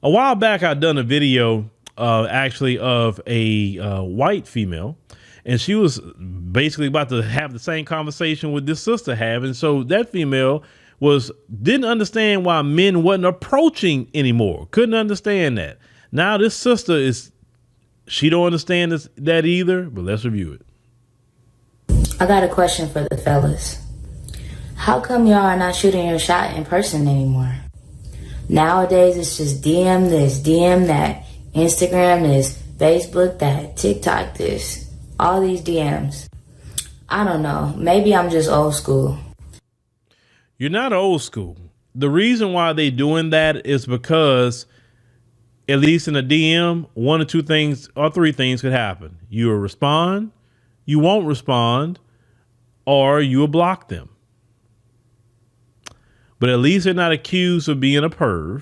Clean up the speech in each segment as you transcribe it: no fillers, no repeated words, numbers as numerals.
A while back, I'd done a video actually of a white female, and she was basically about to have the same conversation with this sister having. So that female didn't understand why men wasn't approaching anymore. Couldn't understand that. Now this sister she don't understand that either, but let's review it. I got a question for the fellas. How come y'all are not shooting your shot in person anymore? Nowadays, it's just DM this, DM that, Instagram this, Facebook that, TikTok this, all these DMs. I don't know. Maybe I'm just old school. You're not old school. The reason why they doing that is because, at least in a DM, one or two things or three things could happen. You will respond, you won't respond, or you will block them. But at least they're not accused of being a perv.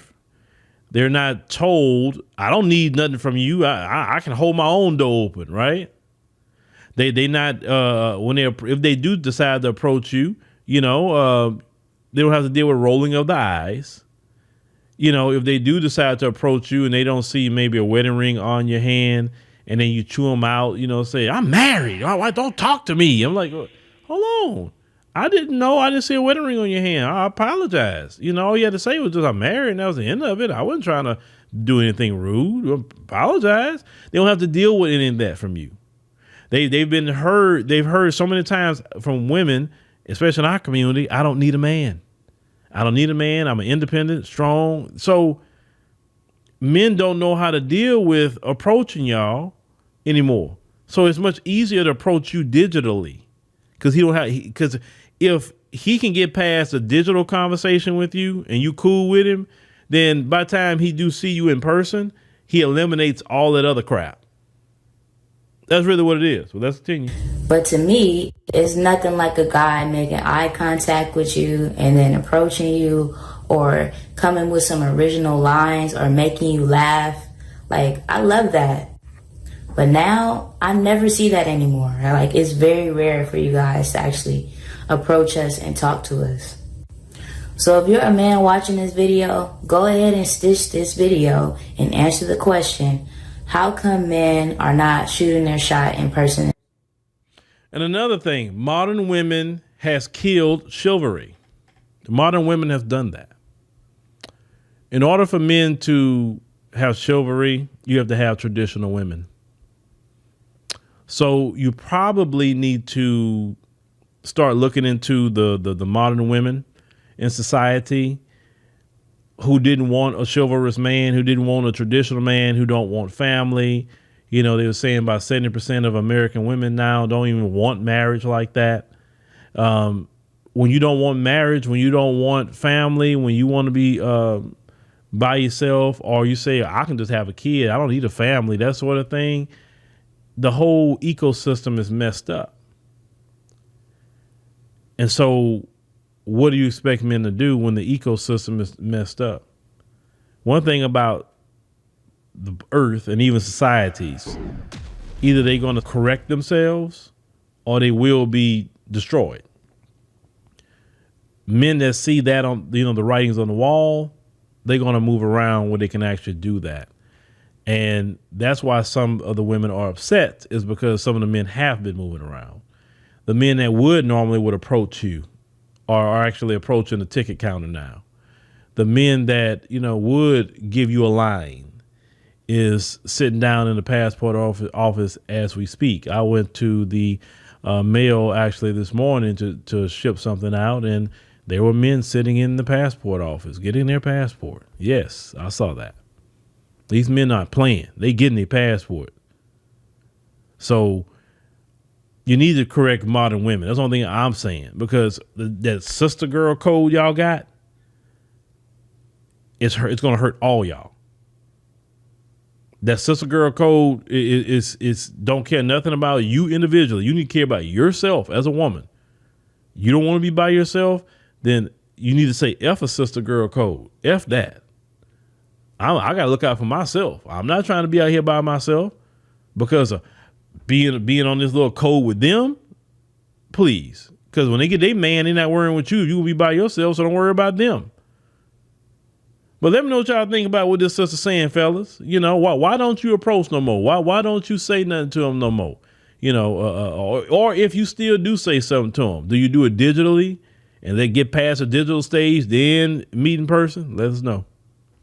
They're not told, I don't need nothing from you. I can hold my own door open, right? They not if they do decide to approach you, they don't have to deal with rolling of the eyes. If they do decide to approach you and they don't see maybe a wedding ring on your hand, and then you chew them out, say, I'm married. Why don't talk to me? I'm like, hold on. I didn't know. I didn't see a wedding ring on your hand. I apologize. All you had to say was just I'm married, and that was the end of it. I wasn't trying to do anything rude. Apologize. They don't have to deal with any of that from you. They've heard so many times from women, especially in our community, I don't need a man. I don't need a man. I'm an independent, strong. So men don't know how to deal with approaching y'all anymore. So it's much easier to approach you digitally because if he can get past a digital conversation with you and you cool with him, then by the time he do see you in person, he eliminates all that other crap. That's really what it is. Well, let's continue. But to me, it's nothing like a guy making eye contact with you and then approaching you or coming with some original lines or making you laugh. Like, I love that. But now I never see that anymore. It's very rare for you guys to actually approach us and talk to us. So if you're a man watching this video, go ahead and stitch this video and answer the question, how come men are not shooting their shot in person? And another thing, modern women has killed chivalry. Modern women have done that. In order for men to have chivalry, you have to have traditional women. So you probably need to start looking into the modern women in society who didn't want a chivalrous man, who didn't want a traditional man, who don't want family. They were saying about 70% of American women now don't even want marriage like that. When you don't want marriage, when you don't want family, when you want to be by yourself, or you say, I can just have a kid, I don't need a family, that sort of thing, the whole ecosystem is messed up. And so what do you expect men to do when the ecosystem is messed up? One thing about the earth and even societies, either they're going to correct themselves or they will be destroyed. Men that see that on, the writings on the wall, they're going to move around where they can actually do that. And that's why some of the women are upset, is because some of the men have been moving around. The men that would approach you are actually approaching the ticket counter now. The men that, would give you a line is sitting down in the passport office as we speak. I went to the mail actually this morning to ship something out, and there were men sitting in the passport office getting their passport. Yes, I saw that. These men aren't playing. They getting their passport. So you need to correct modern women. That's the only thing I'm saying, because that sister girl code y'all got, it's going to hurt all y'all. That sister girl code is don't care nothing about you individually. You need to care about yourself as a woman. You don't want to be by yourself, then you need to say F a sister girl code. F that. I got to look out for myself. I'm not trying to be out here by myself because of being on this little code with them. Please. Because when they get their man, they're not worrying with you. You will be by yourself, so don't worry about them. But let me know what y'all think about what this sister saying, fellas. You know, why don't you approach no more? Why don't you say nothing to them no more? You know, or if you still do say something to them, do you do it digitally and they get past the digital stage, then meet in person? Let us know.